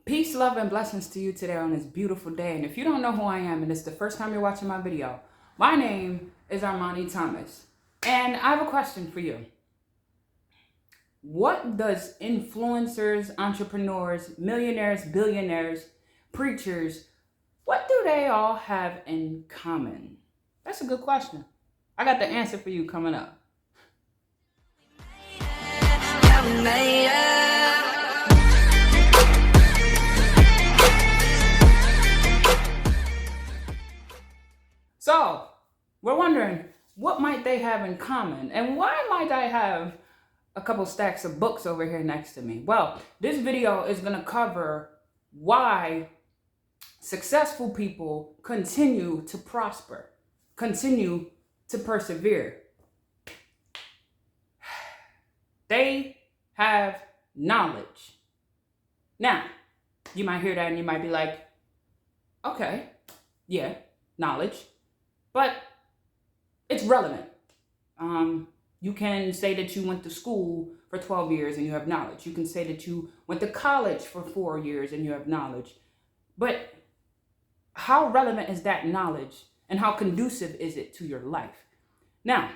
Peace, love, and blessings to you today on this beautiful day. And if you don't know who I am and it's the first time you're watching my video, my name is Armoni Thomas. And I have a question for you. What does influencers, entrepreneurs, millionaires, billionaires, preachers, what do they all have in common? That's a good question. I got the answer for you coming up. So, we're wondering, what might they have in common? And why might I have a couple stacks of books over here next to me? Well, this video is going to cover why successful people continue to prosper, continue to persevere. They have knowledge. Now, you might hear that and you might be like, okay, yeah, knowledge. But it's relevant. You can say that you went to school for 12 years and you have knowledge. You can say that you went to college for 4 years and you have knowledge. But how relevant is that knowledge and how conducive is it to your life? Now,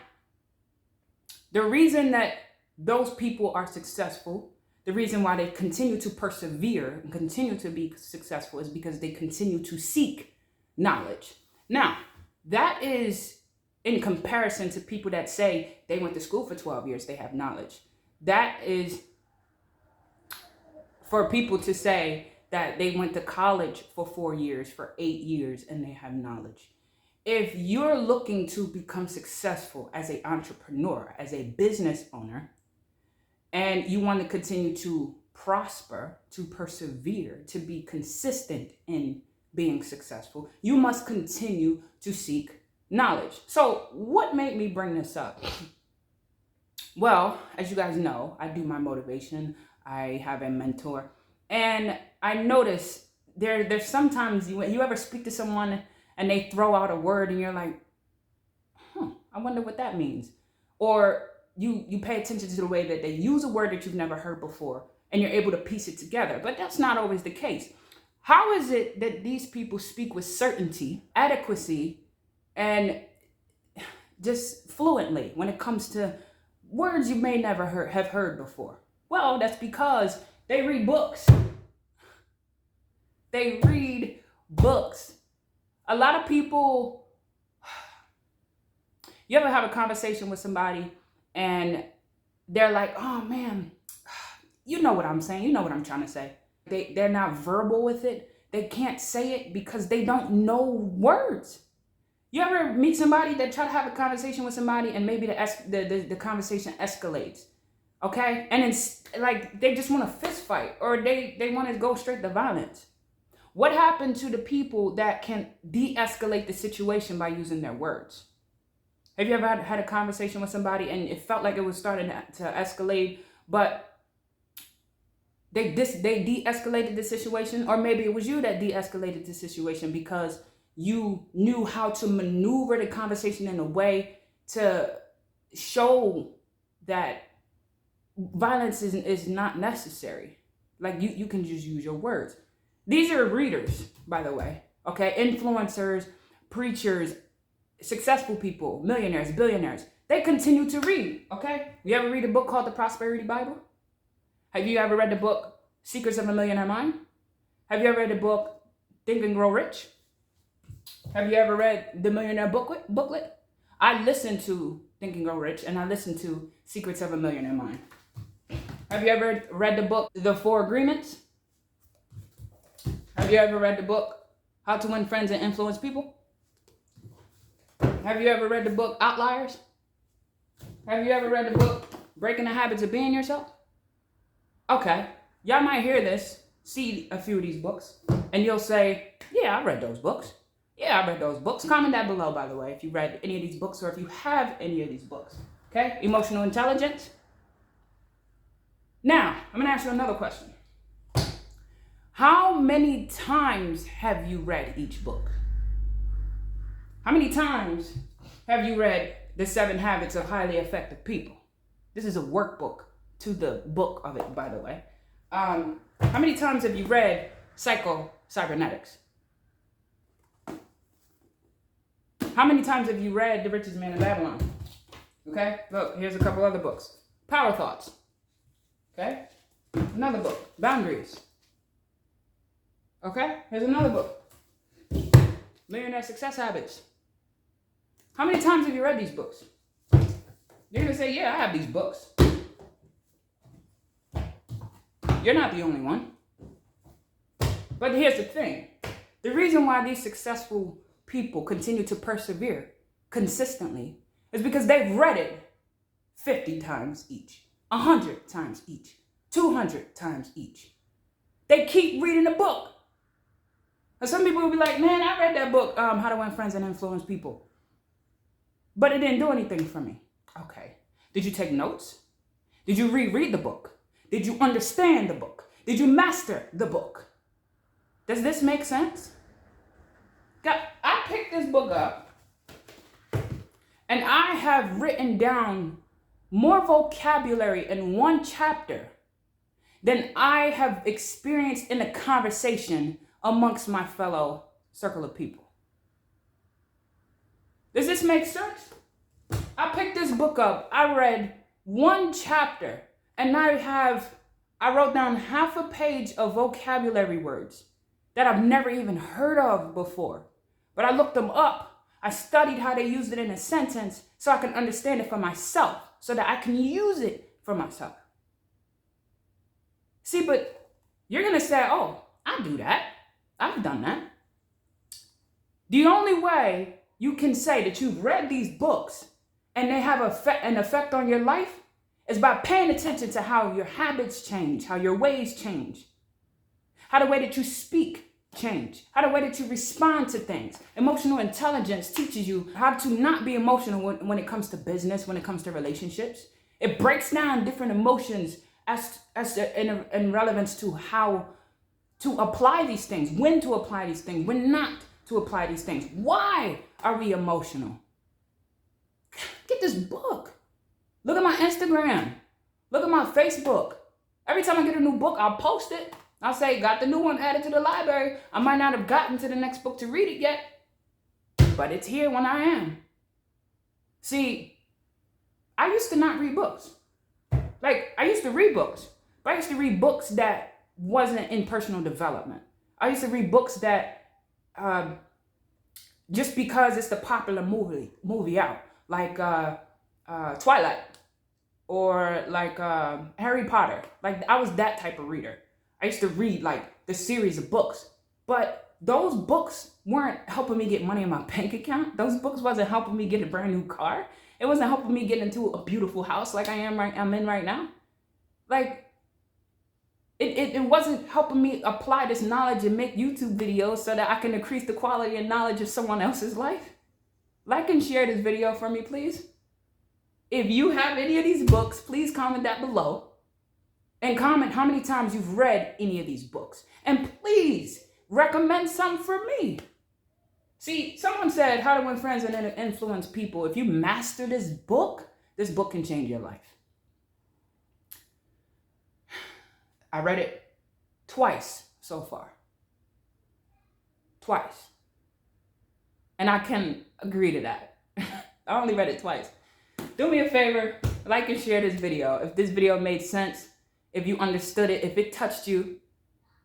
the reason that those people are successful, the reason why they continue to persevere and continue to be successful is because they continue to seek knowledge. Now, that is in comparison to people that say they went to school for 12 years, they have knowledge. That is for people to say that they went to college for 4 years, for 8 years, and they have knowledge. If you're looking to become successful as an entrepreneur, as a business owner, and you want to continue to prosper, to persevere, to be consistent in being successful, you must continue to seek knowledge. So what made me bring this up? Well, as you guys know, I do my motivation. I have a mentor. And I notice there's sometimes you ever speak to someone and they throw out a word and you're like, I wonder what that means. Or you pay attention to the way that they use a word that you've never heard before and you're able to piece it together. But that's not always the case. How is it that these people speak with certainty, adequacy, and just fluently when it comes to words you may never have heard before? Well, that's because they read books. They read books. A lot of people, you ever have a conversation with somebody and they're like, oh man, you know what I'm saying. You know what I'm trying to say. They're not verbal with it. They can't say it because they don't know words. You ever meet somebody that try to have a conversation with somebody and maybe the conversation escalates, okay? And it's like they just want to fist fight or they want to go straight to violence. What happened to the people that can de-escalate the situation by using their words? Have you ever had a conversation with somebody and it felt like it was starting to escalate, but they de-escalated the situation? Or maybe it was you that de-escalated the situation because you knew how to maneuver the conversation in a way to show that violence is not necessary. Like you can just use your words. These are readers, by the way, okay? Influencers, preachers, successful people, millionaires, billionaires. They continue to read, okay? You ever read a book called The Prosperity Bible? Have you ever read the book Secrets of a Millionaire Mind? Have you ever read the book Think and Grow Rich? Have you ever read the Millionaire booklet? I listened to Think and Grow Rich and I listened to Secrets of a Millionaire Mind. Have you ever read the book The 4 Agreements? Have you ever read the book How to Win Friends and Influence People? Have you ever read the book Outliers? Have you ever read the book Breaking the Habits of Being Yourself? Okay, y'all might hear this, see a few of these books, and you'll say, yeah, I read those books. Yeah, I read those books. Comment down below, by the way, if you read any of these books or if you have any of these books. Okay, emotional intelligence. Now, I'm gonna ask you another question. How many times have you read each book? How many times have you read The 7 Habits of Highly Effective People? This is a workbook to the book of it, by the way. How many times have you read Psycho-Cybernetics. How many times have you read The Richest Man in Babylon? Okay, look, here's a couple other books. Power Thoughts. Okay, another book, Boundaries. Okay, here's another book, Millionaire Success Habits. How many times have you read these books? You're gonna say, yeah, I have these books. You're not the only one. But here's the thing. The reason why these successful people continue to persevere consistently is because they've read it 50 times each, 100 times each, 200 times each. They keep reading the book. And some people will be like, man, I read that book, How to Win Friends and Influence People, but it didn't do anything for me. Okay. Did you take notes? Did you reread the book? Did you understand the book? Did you master the book? Does this make sense? I picked this book up and I have written down more vocabulary in one chapter than I have experienced in a conversation amongst my fellow circle of people. Does this make sense? I picked this book up, I read one chapter, and I wrote down half a page of vocabulary words that I've never even heard of before. But I looked them up. I studied how they used it in a sentence so I can understand it for myself, so that I can use it for myself. See, but you're going to say, oh, I do that. I've done that. The only way you can say that you've read these books and they have an effect on your life is by paying attention to how your habits change, how your ways change, how the way that you speak change, how the way that you respond to things. Emotional intelligence teaches you how to not be emotional when it comes to business, when it comes to relationships. It breaks down different emotions in relevance to how to apply these things, when to apply these things, when not to apply these things. Why are we emotional? Get this book. Look at my Instagram. Look at my Facebook. Every time I get a new book, I'll post it. I'll say, got the new one added to the library. I might not have gotten to the next book to read it yet, but it's here when I am. See, I used to not read books. Like, I used to read books, but I used to read books that wasn't in personal development. I used to read books that just because it's the popular movie out, like Twilight or like Harry Potter. Like, I was that type of reader. I used to read like the series of books, but those books weren't helping me get money in my bank account. Those books wasn't helping me get a brand new car. It wasn't helping me get into a beautiful house like I'm in right now. Like, it wasn't helping me apply this knowledge and make YouTube videos so that I can increase the quality and knowledge of someone else's life. Like and share this video for me, please. If you have any of these books, please comment that below. And comment how many times you've read any of these books. And please recommend some for me. See, someone said, How to Win Friends and Influence People. If you master this book can change your life. I read it twice so far. Twice. And I can agree to that. I only read it twice. Do me a favor, like and share this video. If this video made sense, if you understood it, if it touched you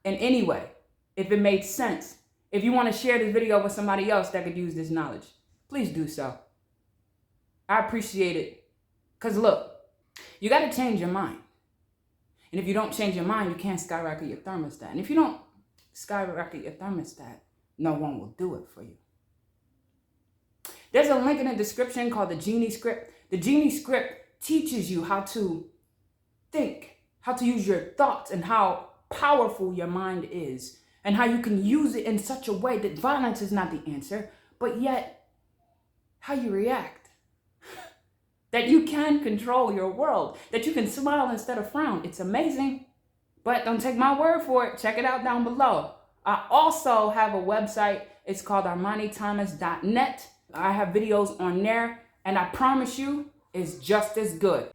in any way, if it made sense, if you want to share this video with somebody else that could use this knowledge, please do so. I appreciate it. Because look, you got to change your mind. And if you don't change your mind, you can't skyrocket your thermostat. And if you don't skyrocket your thermostat, no one will do it for you. There's a link in the description called the Genie Script. The Genie Script teaches you how to think, how to use your thoughts, and how powerful your mind is, and how you can use it in such a way that violence is not the answer, but yet how you react. That you can control your world, that you can smile instead of frown. It's amazing, but don't take my word for it. Check it out down below. I also have a website. It's called armonithomas.net. I have videos on there, and I promise you, it's just as good.